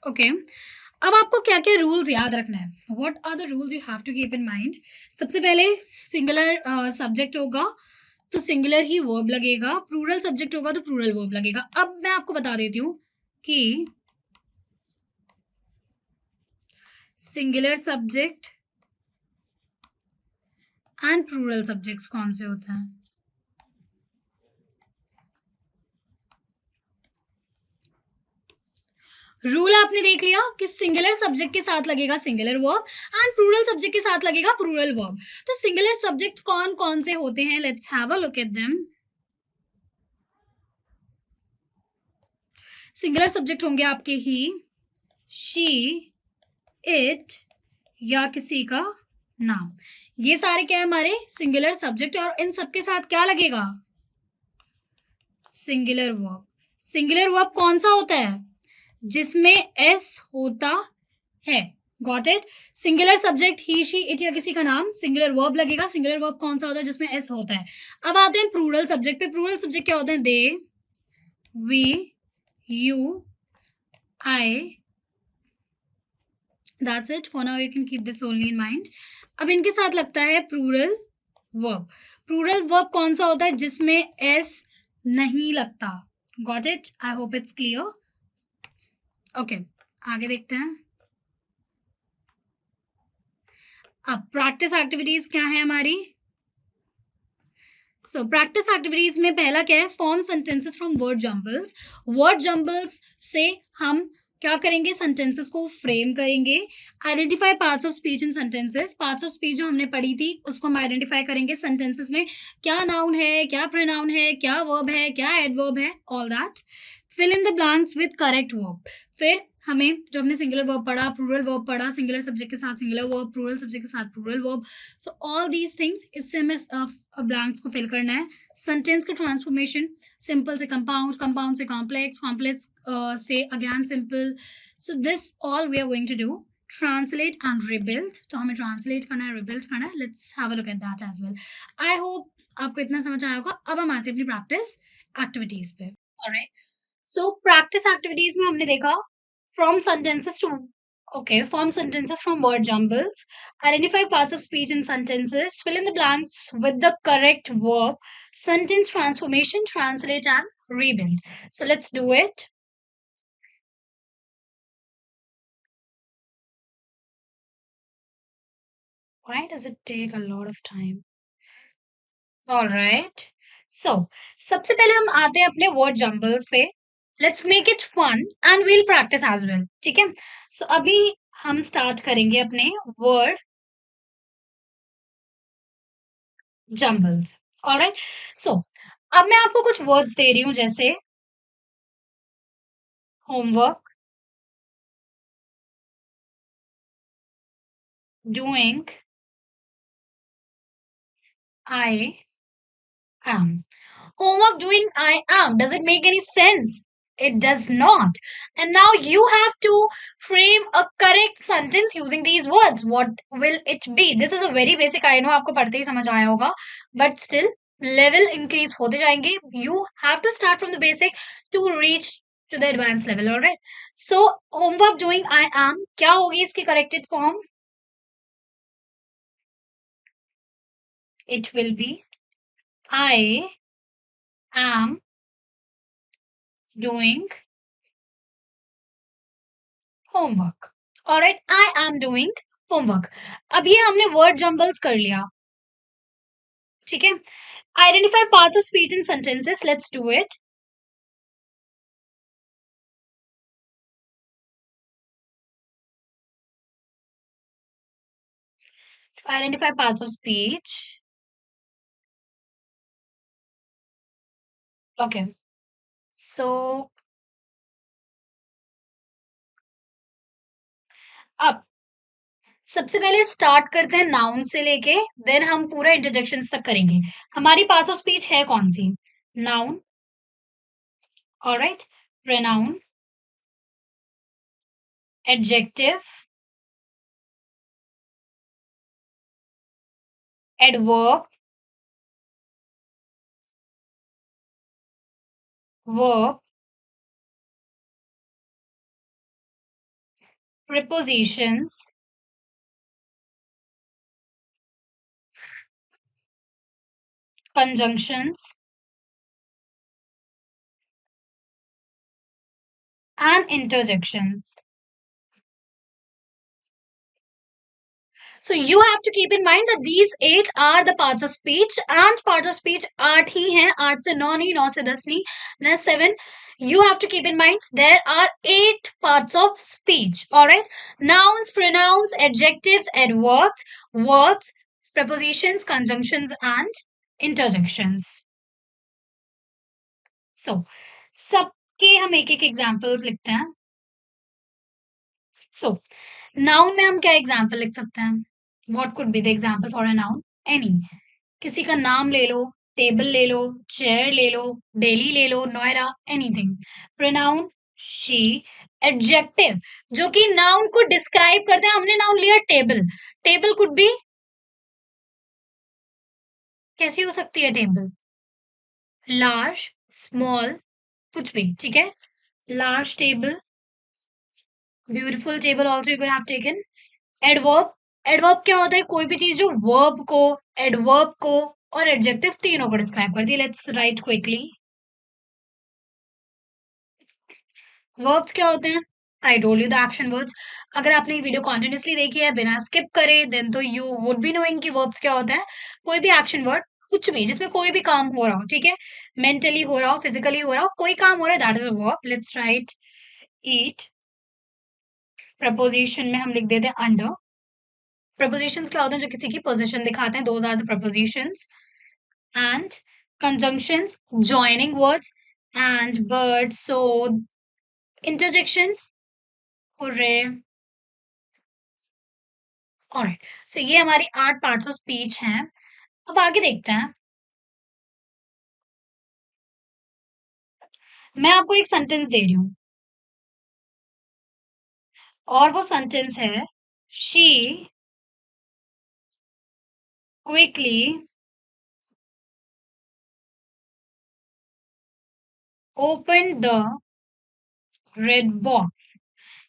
[SPEAKER 1] ओके, अब आपको क्या क्या रूल्स याद रखना है, what are the rules you have to keep in mind. सबसे पहले सिंगुलर सब्जेक्ट होगा तो सिंगुलर ही वर्ब लगेगा, प्लूरल सब्जेक्ट होगा तो प्लूरल वर्ब लगेगा। अब मैं आपको बता देती हूँ कि singular subject and plural subjects कौन से होते हैं। रूल आपने देख लिया कि सिंगुलर सब्जेक्ट के साथ लगेगा singular verb and plural subject के साथ लगेगा प्लूरल वर्ब। तो सिंगुलर सब्जेक्ट कौन कौन से होते हैं, let's have a look at them. Singular subject होंगे आपके ही, शी, इट या किसी का नाम। ये सारे क्या है हमारे सिंगुलर सब्जेक्ट, और इन सबके साथ क्या लगेगा, सिंगुलर वर्ब। सिंगुलर वर्ब कौन सा होता है, जिसमें एस होता है। Got it? Singular subject he, she, it या किसी का नाम, सिंगुलर वर्ब लगेगा। सिंगुलर वर्ब कौन सा होता है, जिसमें एस होता है। अब आते हैं प्लूरल सब्जेक्ट पे। प्लूरल सब्जेक्ट क्या होते हैं, they, we, you, I, that's it for now, you can keep this only in mind. अब इनके साथ लगता है प्लूरल वर्ब। प्लूरल वर्ब कौन सा होता है, जिसमें एस नहीं लगता। Got it? I hope it's clear. Okay, आगे देखते हैं। अब प्रैक्टिस एक्टिविटीज क्या है हमारी। सो प्रैक्टिस एक्टिविटीज में पहला क्या है, form sentences from word jumbles. Word jumbles से हम क्या करेंगे, सेंटेंसेस को फ्रेम करेंगे। Identify parts of speech in sentences, parts of speech जो हमने पढ़ी थी उसको हम आइडेंटिफाई करेंगे सेंटेंसेस में, क्या नाउन है, क्या प्रोनाउन है, क्या वर्ब है, क्या एडवर्ब है, all that. Fill in the blanks with correct verb. फिर हमें जो हमने सिंगुलर वर्ब पढ़ा, प्लूरल वर्ब पढ़ा, सिंगुलर सब्जेक्ट के साथ सिंगुलर वर्ब, प्लूरल सब्जेक्ट के साथ plural verb, so all these things, इससे हमें ब्लैंक्स को फिल करना है। सेंटेंस का ट्रांसफॉर्मेशन, सिंपल से कंपाउंड, कंपाउंड से कॉम्प्लेक्स, कॉम्प्लेक्स से again simple, so this all we are going to do. Translate and rebuild, तो हमें ट्रांसलेट करना है, रिबिल्ड करना है। Let's have a look at that as well. I hope आपको इतना समझ आया होगा। अब हम आते हैं अपनी प्रैक्टिस एक्टिविटीज पे। ऑलराइट, सो प्रैक्टिस एक्टिविटीज में हमने देखा from sentences to form sentences from word jumbles, identify parts of speech in sentences, fill in the blanks with the correct verb, sentence transformation, translate and rebuild. So let's do it. Why does it take a lot of time? All right, so सबसे पहले हम आते हैं अपने word jumbles पे। Let's make it fun and we'll practice as well, ठीक है? So अभी हम start करेंगे अपने word jumbles. Alright, so अब मैं आपको कुछ वर्ड्स दे रही हूं, जैसे homework, doing, I am. Homework, doing, I am. Does it make any sense? It does not. And now you have to frame a correct sentence using these words. What will it be? This is a very basic, I know आपको पढ़ते ही समझ आया होगा, but still level increase होते जाएंगे. You have to start from the basic to reach to the advanced level. All right. So homework, doing, I am. क्या होगी इसकी corrected form? It will be I am doing homework. Alright, I am doing homework. अब ये हमने word jumbles कर लिया, ठीक है? Identify parts of speech in sentences. Let's do it. Identify parts of speech. Okay. So अब सबसे पहले स्टार्ट करते हैं नाउन से लेके, देन हम पूरा इंटरजेक्शंस तक करेंगे। हमारी पार्ट्स ऑफ स्पीच है कौन सी? Noun, alright, pronoun, adjective, adverb, verb, prepositions, conjunctions and interjections. So you have to keep in mind that these 8 are the parts of speech, and parts of speech 8 ही हैं, 8 से 9 नहीं, 9 से 10 नहीं, ना 7. You have to keep in mind there are 8 parts of speech. Alright, nouns, pronouns, adjectives, adverbs, verbs, prepositions, conjunctions and interjections. So सबके हम एक एक एग्जाम्पल्स लिखते हैं. So नाउन में हम क्या एग्जाम्पल लिख सकते हैं? What could be the example for a noun? Any. किसी का नाम ले लो, टेबल ले लो, चेयर ले लो, दिल्ली ले लो, Noida, anything. Pronoun she. Adjective जो कि नाउन को डिस्क्राइब करते हैं. हमने नाउन लिया टेबल. टेबल कुड बी, कैसी हो सकती है टेबल? लार्ज, स्मॉल, कुछ भी, ठीक है. Large table, beautiful table also you can have taken. Adverb, adverb क्या होता है? कोई भी चीज जो वर्ब को, एडवर्ब को और एडजेक्टिव तीनों को डिस्क्राइब करती है. Let's write quickly. वर्ब्स क्या होते हैं? I told you the action words. अगर आपने ये वीडियो कॉन्टिन्यूसली देखी है बिना स्किप करे, देन तो यू वुड बी नोइंग कि वर्ब्स क्या होता है. कोई भी एक्शन वर्ड कुछ भी जिसमें कोई भी काम हो रहा हो, ठीक है, मेंटली हो रहा हो, फिजिकली हो रहा हो, कोई काम हो रहा है, that is a verb. Let's write eat. Preposition में हम लिख देते हैं अंडर. प्रपोजिशंस क्या होते हैं? जो किसी की पोजीशन दिखाते हैं, those are the prepositions. And conjunctions, joining words, and words, so interjections. Hooray. Alright, so ये हमारी 8 पार्ट्स ऑफ स्पीच हैं. अब आगे देखते हैं. मैं आपको एक सेंटेंस दे रही हूँ और वो सेंटेंस है she quickly opened the red box.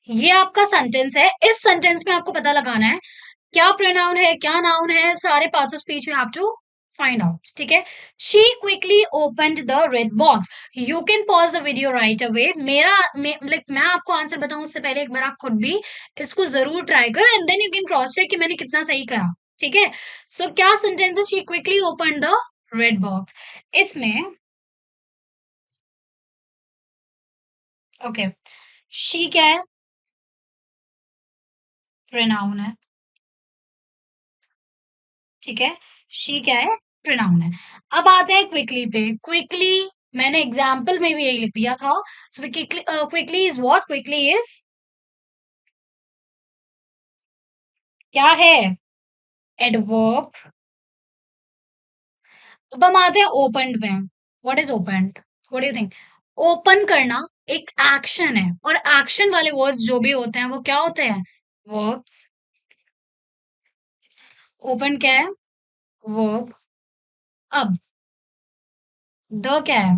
[SPEAKER 1] ये आपका सेंटेंस है. इस सेंटेंस में आपको पता लगाना है क्या प्रोनाउन है, क्या नाउन है. सारे parts of speech you have to find out, ठीक है. She quickly opened the red box. You can pause the video right away. मैं आपको आंसर बताऊं उससे पहले एक बार आप खुद भी इसको जरूर ट्राई करो and then you can cross check कि मैंने कितना सही करा, ठीक है. सो क्या सेंटेंस है? She quickly opened the red box. इसमें ओके, शी क्या है? प्रोनाउन है, ठीक है. शी क्या है? प्रोनाउन है. अब आते हैं क्विकली पे. क्विकली मैंने एग्जाम्पल में भी यही लिख दिया था. So quickly is what? Quickly is क्या है? एडवर्ब. अब हम आते हैं ओपन में. What is open? What do you think? Open करना एक एक्शन है और एक्शन वाले वर्ड्स जो भी होते हैं वो क्या होते हैं? वर्ब्स. ओपन क्या है? वर्ब. अब द क्या है?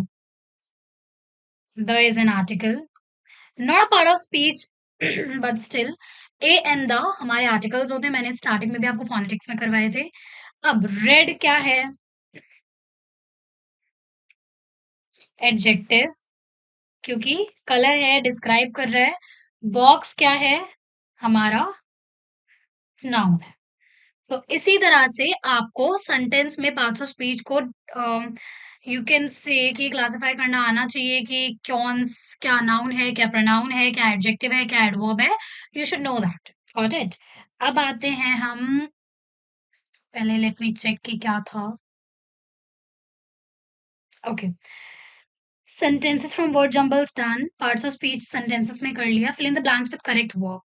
[SPEAKER 1] The is an article, not a part of speech but still. A and the हमारे आर्टिकल्स होते हैं. मैंने स्टार्टिंग में भी आपको फोनेटिक्स में करवाए थे. अब रेड क्या है? एडजेक्टिव, क्योंकि कलर है, डिस्क्राइब कर रहा है. बॉक्स क्या है? हमारा नाउन है. तो इसी तरह से आपको सेंटेंस में पार्ट्स ऑफ स्पीच को यू कैन से कि क्लासिफाई करना आना चाहिए कि कौन क्या नाउन है, क्या प्रोनाउन है, क्या एडजेक्टिव है, क्या एडवर्ब है. You should know that. Got it. अब आते हैं हम. पहले लेट मी चेक कि क्या था. Okay, sentences from word jumbles done. Parts of speech sentences में कर लिया. Fill in the blanks with correct verb.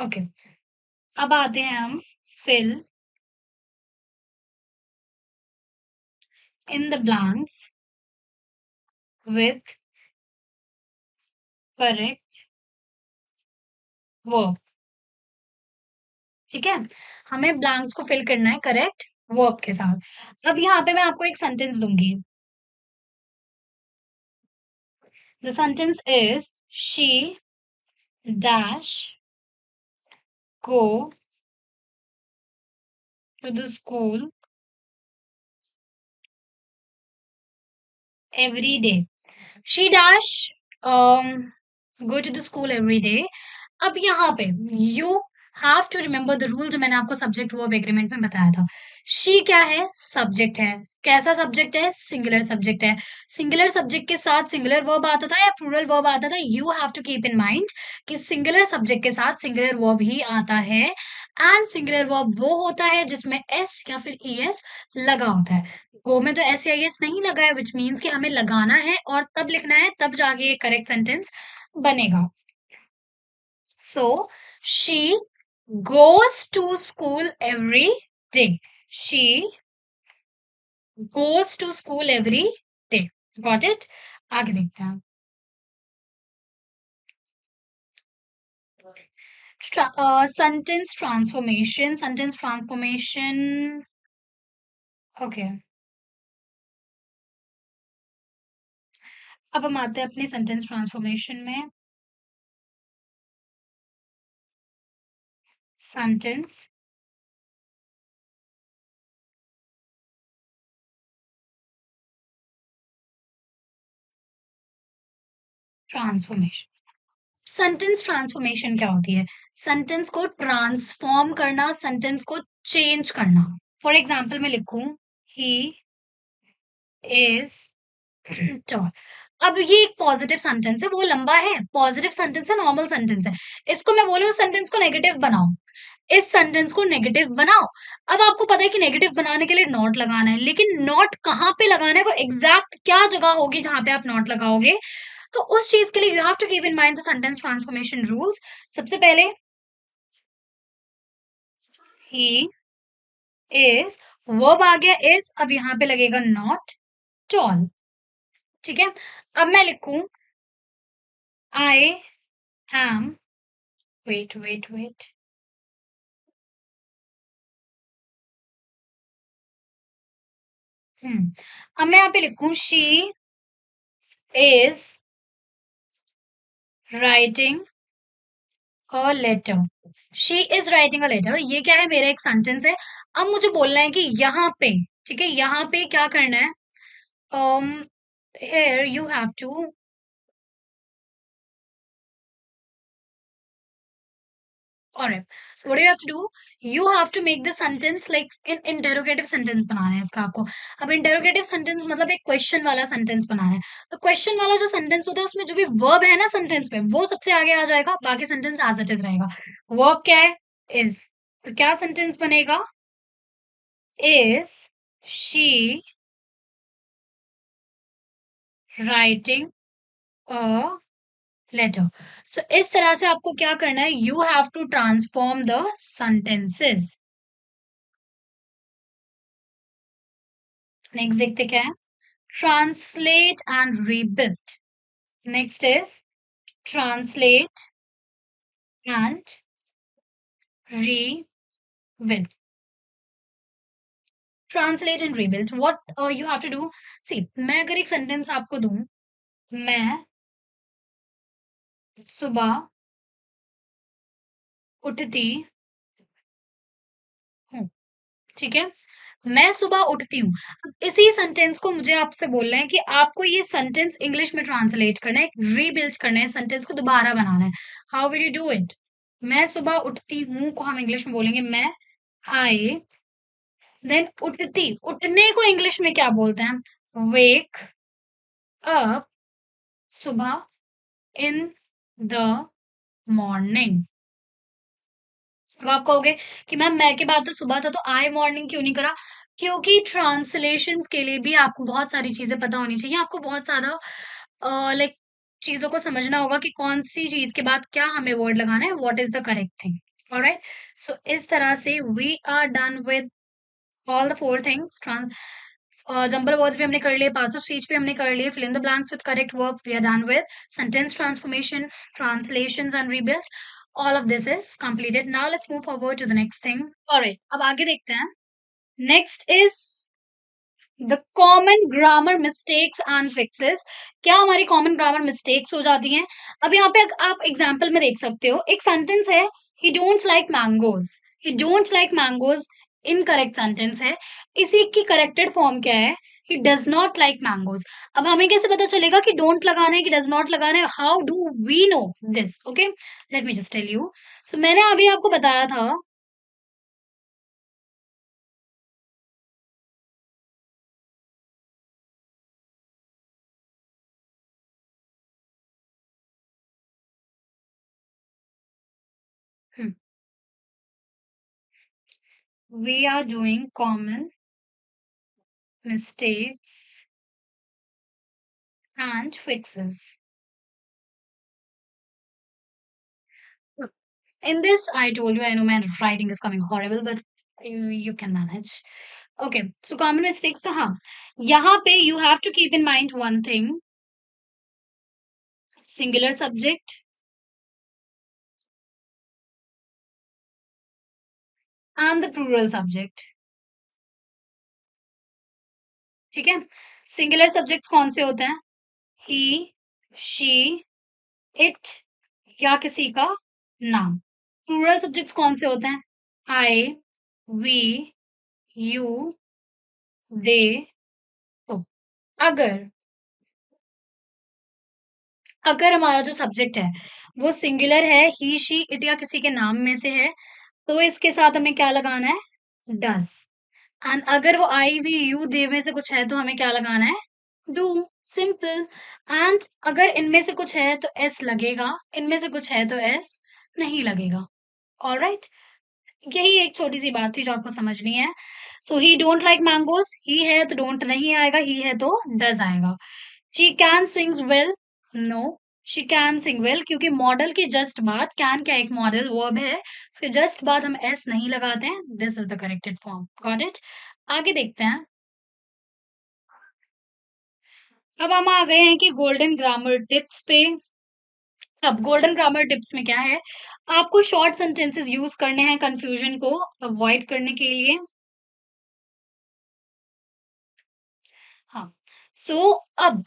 [SPEAKER 1] Okay, अब आते हैं हम fill in the blanks with correct verb. ठीक है, हमें ब्लैंक्स को फिल करना है करेक्ट वर्ब के साथ. अब यहाँ पे मैं आपको एक सेंटेंस दूंगी. The sentence is she dash go to the school every day. She dash go to the school every day. अब यहाँ पे you have to remember the rule जो मैंने आपको सब्जेक्ट वर्ब एग्रीमेंट में बताया था. she क्या है? सब्जेक्ट है. कैसा सब्जेक्ट है? सिंगुलर सब्जेक्ट है. सिंगुलर सब्जेक्ट के साथ सिंगुलर वर्ब आता था या प्लूरल वर्ब आता था? You have to keep in mind कि सिंगुलर सब्जेक्ट के साथ सिंगुलर वर्ब ही आता है. एंड सिंगुलर वर्ब वो होता है जिसमें एस या फिर ई एस लगा होता है. गो में तो एस या एस नहीं लगा है, विच मीन्स कि हमें लगाना है और तब लिखना है, तब जाके ये करेक्ट सेंटेंस बनेगा. So she goes to school every day. She goes to school every day. Got it? आगे देखते हैं. Sentence transformation. Sentence transformation. Okay. अब हम आते हैं अपने सेंटेंस ट्रांसफॉर्मेशन में. Sentence transformation. सेंटेंस ट्रांसफॉर्मेशन क्या होती है? सेंटेंस को ट्रांसफॉर्म करना, सेंटेंस को चेंज करना. फॉर एग्जाम्पल मैं लिखूं ही इज टॉल। अब ये एक पॉजिटिव सेंटेंस है, वो लंबा है, पॉजिटिव सेंटेंस है, नॉर्मल सेंटेंस है। इसको मैं बोलूं, इस सेंटेंस को नेगेटिव बनाओ, इस सेंटेंस को नेगेटिव बनाओ। अब आपको पता है कि नेगेटिव बनाने के लिए नॉट लगाना है, लेकिन नॉट कहाँ पे लगाना है, वो एग्जैक्ट क्या जगह होगी जहां पे आप नॉट लगाओगे, तो उस चीज के लिए you have to keep in mind the sentence transformation rules. सबसे पहले ही इज, वर्ब आ गया इज, अब यहाँ पे लगेगा नॉट टॉल। ठीक है, अब मैं लिखूं I am, wait wait wait, अब मैं यहाँ पे लिखूं she is writing a letter. She is writing a letter, ये क्या है, मेरा एक सेंटेंस है। अब मुझे बोलना है कि यहाँ पे, ठीक है, यहाँ पे क्या करना है, um here you have to, alright, so what do you have to do, you have to make the sentence like in interrogative sentence बनाना है इसका आपको। अब interrogative sentence मतलब एक question वाला sentence बनाना है। तो question वाला जो sentence होता है उसमें जो भी verb है ना sentence में, वो सबसे आगे आ जाएगा, बाकी sentence as it is रहेगा। verb क्या है, is, तो क्या sentence बनेगा, is she writing a letter। so इस तरह से आपको क्या करना है, you have to transform the sentences। Next देखते क्या है, translate and rebuild। next is translate and rebuild। translate and rebuild, what you have to do, see, मैं अगर एक सेंटेंस आपको दूं, मैं सुबह उठती हूँ, ठीक है, मैं सुबह उठती हूँ। अब इसी सेंटेंस को मुझे आपसे बोलना है कि आपको ये सेंटेंस इंग्लिश में ट्रांसलेट करना है, रीबिल्ड करना है, सेंटेंस को दोबारा बनाना है। How will you do it, मैं सुबह उठती हूँ को हम इंग्लिश में बोलेंगे मैं आई, देन उठती, उठने को इंग्लिश में क्या बोलते हैं, वेक अप, सुबह, इन द मॉर्निंग। अब आप कहोगे कि मैम मैं के बाद तो सुबह था, तो आई मॉर्निंग क्यों नहीं करा, क्योंकि ट्रांसलेशंस के लिए भी आपको बहुत सारी चीजें पता होनी चाहिए, आपको बहुत ज्यादा लाइक चीजों को समझना होगा कि कौन सी चीज के बाद क्या हमें वर्ड लगाना है, what is the correct thing. Alright, so इस तरह से we are done with all the four things. Jumble words भी हमने कर लिए, पार्ट्स ऑफ स्पीच भी हमने कर लिए, fill in the blanks with correct verb we are done with, sentence transformation, translations and rebuild, all of this is completed। Now let's move forward to the next thing। Alright, अब आगे देखते हैं। Next is the common grammar mistakes and fixes। क्या हमारी common grammar mistakes हो जाती हैं। अब यहाँ पे आप example में देख सकते हो, एक sentence है he don't like mangoes। he don't like mangoes incorrect sentence है। इसी की करेक्टेड फॉर्म क्या है, he does not like mangoes। अब हमें कैसे पता चलेगा कि don't लगाना है कि does not लगाना है, how do we know this, okay, let me just tell you। so मैंने अभी आपको बताया था, we are doing common mistakes and fixes। In this, I told you, I know my writing is coming horrible, but you can manage। Okay, so common mistakes तो हाँ, यहाँ पे you have to keep in mind one thing, singular subject and the plural subject। ठीक है, सिंगुलर सब्जेक्ट्स कौन से होते हैं, he, she, it या किसी का नाम। प्लूरल सब्जेक्ट्स कौन से होते हैं, I, we, you, they। तो अगर अगर हमारा जो सब्जेक्ट है वो सिंगुलर है, ही, शी, इट या किसी के नाम में से है, तो इसके साथ हमें क्या लगाना है, डज। एंड अगर वो आई वी यू दे में से कुछ है तो हमें क्या लगाना है, डू, सिंपल। एंड अगर इनमें से कुछ है तो एस लगेगा, इनमें से कुछ है तो एस नहीं लगेगा। ऑलराइट, यही एक छोटी सी बात थी जो आपको समझनी है। सो ही डोंट लाइक मैंगोज, ही है तो डोंट नहीं आएगा, ही है तो डज आएगा। She can sings well, no, she can sing well, क्योंकि मॉडल के जस्ट बाद, कैन क्या एक मॉडल वर्ब है, उसके जस्ट बाद हम एस नहीं लगाते हैं। This is the corrected form, got it. आगे देखते हैं। अब हम आ गए हैं कि गोल्डन ग्रामर टिप्स पे। अब गोल्डन ग्रामर टिप्स में क्या है, आपको शॉर्ट सेंटेंसेस यूज करने हैं कंफ्यूजन को अवॉइड करने के लिए। हाँ, सो अब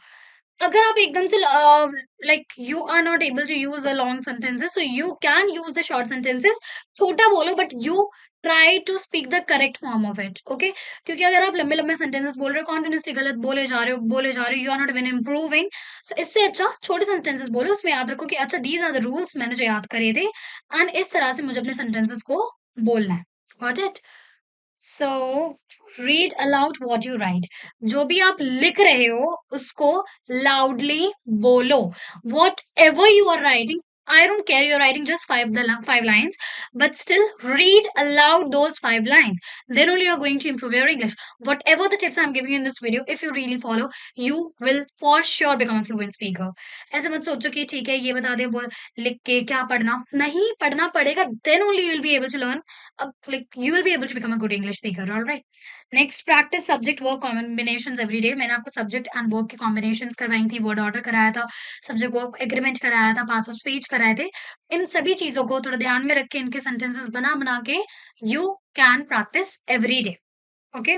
[SPEAKER 1] अगर आप एकदम से like you are not able to use the long sentences, so you can use the short sentences. छोटा बोलो but you try to speak the correct form of it, okay. क्योंकि अगर आप लंबे लंबे सेंटेंसेस बोल रहे हो, कॉन्टिन्यूसली गलत बोले जा रहे हो, you are not even improving. So इससे अच्छा छोटे सेंटेंसेस बोलो, उसमें याद रखो कि अच्छा दीज आर द रूल्स मैंने जो याद करे थे, एंड इस तरह से मुझे अपने सेंटेंसेस को बोलना है। Got it. So read aloud what you write, जो भी आप लिख रहे हो उसको लाउडली बोलो। Whatever you are writing, I don't care you're writing just five lines, but still read aloud those 5 lines. Then only you're going to improve your English. Whatever the tips I'm giving you in this video, if you really follow, you will for sure become a fluent speaker. ऐसे मत सोचो कि ठीक है ये बता दे, बोल लिख के क्या पढ़ना, नहीं पढ़ना पड़ेगा। Then only you will be able to learn, like you will be able to become a good English speaker. All right. Next, practice subject verb combinations every day. मैंने आपको सब्जेक्ट एंड वर्ब की कॉम्बिनेशंस करवाई थी, वर्ड ऑर्डर कराया था, सब्जेक्ट वर्ब एग्रीमेंट कराया था, पार्ट्स ऑफ स्पीच कराए थे। इन सभी चीजों को थोड़ा ध्यान में रख के इनके सेंटेंसेस बना बना के you can practise every day, okay.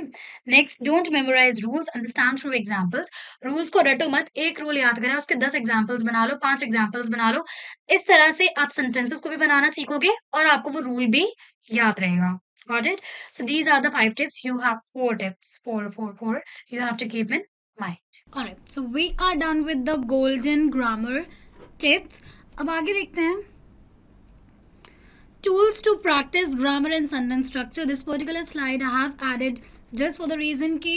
[SPEAKER 1] Next, don't memorise rules, understand through examples. Rules को रटो मत, एक रूल याद करें उसके 10 एग्जांपल्स बना लो, 5 एग्जांपल्स बना लो। इस तरह से आप सेंटेंसेस को भी बनाना सीखोगे और आपको वो रूल भी याद रहेगा। Got it? So these are the 5 tips. You have 4 tips. Four. You have to keep in mind. Alright. So we are done with the golden grammar tips. अब आगे देखते हैं tools to practice grammar and sentence structure. This particular slide I have added just for the reason कि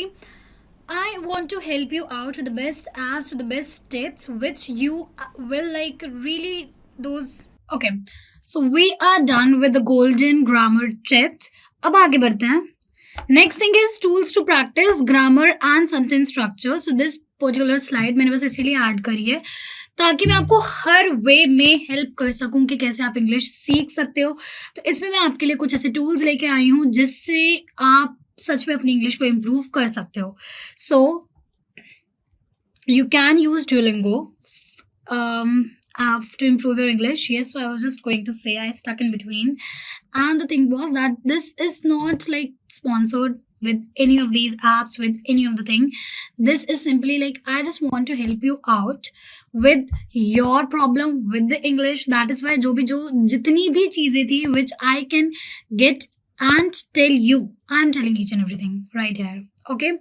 [SPEAKER 1] I want to help you out with the best apps, with the best tips, which you will like really those. Okay, so we are done with the golden grammar tips. अब आगे बढ़ते हैं. Next thing is tools to practice grammar and sentence structure. So this particular slide मैंने बस इसीलिए ऐड करी है ताकि मैं आपको हर वे में हेल्प कर सकूं कि कैसे आप इंग्लिश सीख सकते हो। तो इसमें मैं आपके लिए कुछ ऐसे टूल्स लेके आई हूँ जिससे आप सच में अपनी इंग्लिश को इम्प्रूव कर सकते हो। सो you can use Duolingo to improve your English. Yes, so I was just going to say I stuck in between, and the thing was that this is not like sponsored with any of these apps, with any of the thing. This is simply like I just want to help you out with your problem with the English. That is why जो जितनी भी चीजें थी which I can get and tell you, I'm telling each and everything right here. Okay,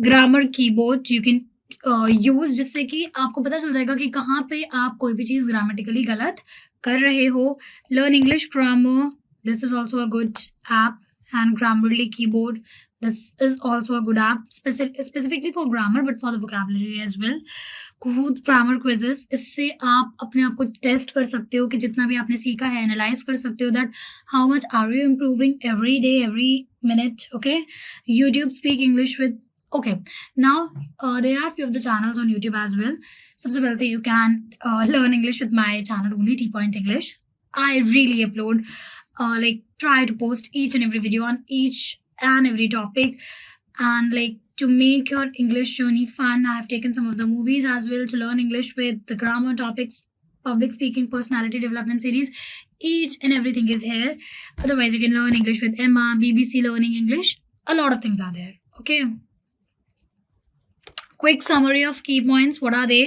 [SPEAKER 1] grammar keyboard you can use, जिससे कि आपको पता चल जाएगा कि कहाँ पे आप कोई भी चीज ग्रामेटिकली गलत कर रहे हो। Learn English grammar, this is also a good app, and Grammarly keyboard, this is also a good app specifically for grammar but for the vocabulary as well. Kahoot grammar quizzes, इससे आप अपने आप को टेस्ट कर सकते हो कि जितना भी आपने सीखा है एनालाइज कर सकते हो that how much are you improving every day, every minute. Okay, YouTube speak English with, okay, now there are few of the channels on YouTube as well. सबसे पहले तो you can learn English with my channel only, T Point English. I really upload like try to post each and every video on each and every topic, and like to make your English journey fun, I have taken some of the movies as well to learn English with the grammar topics, public speaking, personality development series. Each and everything is here. Otherwise you can learn English with Emma, BBC Learning English, a lot of things are there. Okay, quick summary of key points. What are they?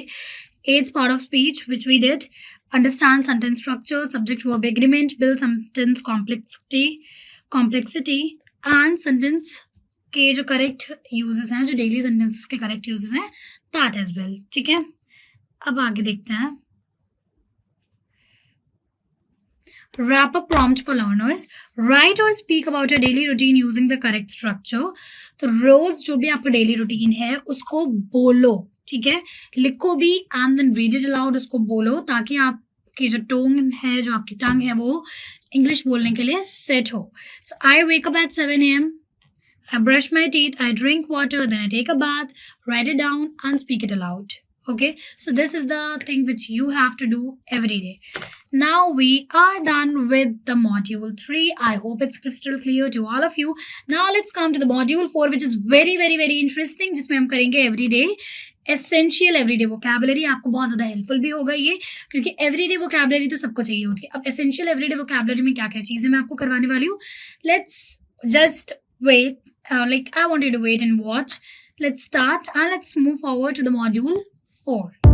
[SPEAKER 1] 8th part of speech, which we did. Understand sentence structure, subject verb agreement, build sentence complexity, and sentence के जो करेक्ट यूजेस हैं, जो डेली सेंटेंसेस के करेक्ट यूजेस हैं, दैट एज वेल. ठीक है, अब आगे देखते हैं. wrap up prompt for learners, write or speak about your daily routine using the correct structure. तो रोज जो भी आपका डेली रूटीन है उसको बोलो, ठीक है, लिखो भी and then read it aloud, उसको बोलो ताकि आपकी जो टोन है, जो आपकी टंग है, वो इंग्लिश बोलने के लिए सेट हो. So I wake up at 7 AM, I brush my teeth, I drink water, then I take a bath, write it down and speak it aloud. Okay, so this is the thing which you have to do every day. Now we are done with the module 3. I hope it's crystal clear to all of you. Now let's come to the module 4, which is very very very interesting, जिसमें हम करेंगे everyday एसेंशियल एवरीडे वोकैबुलरी. आपको बहुत ज़्यादा हेल्पफुल भी होगा ये, क्योंकि एवरीडे वोकैबुलरी तो सबको चाहिए होती है. अब एसेंशियल एवरीडे वोकैबुलरी में क्या क्या चीज़ें मैं आपको करवाने वाली हूँ. Let's just wait, like I want you to wait and watch. Let's start and let's move forward to the module 4.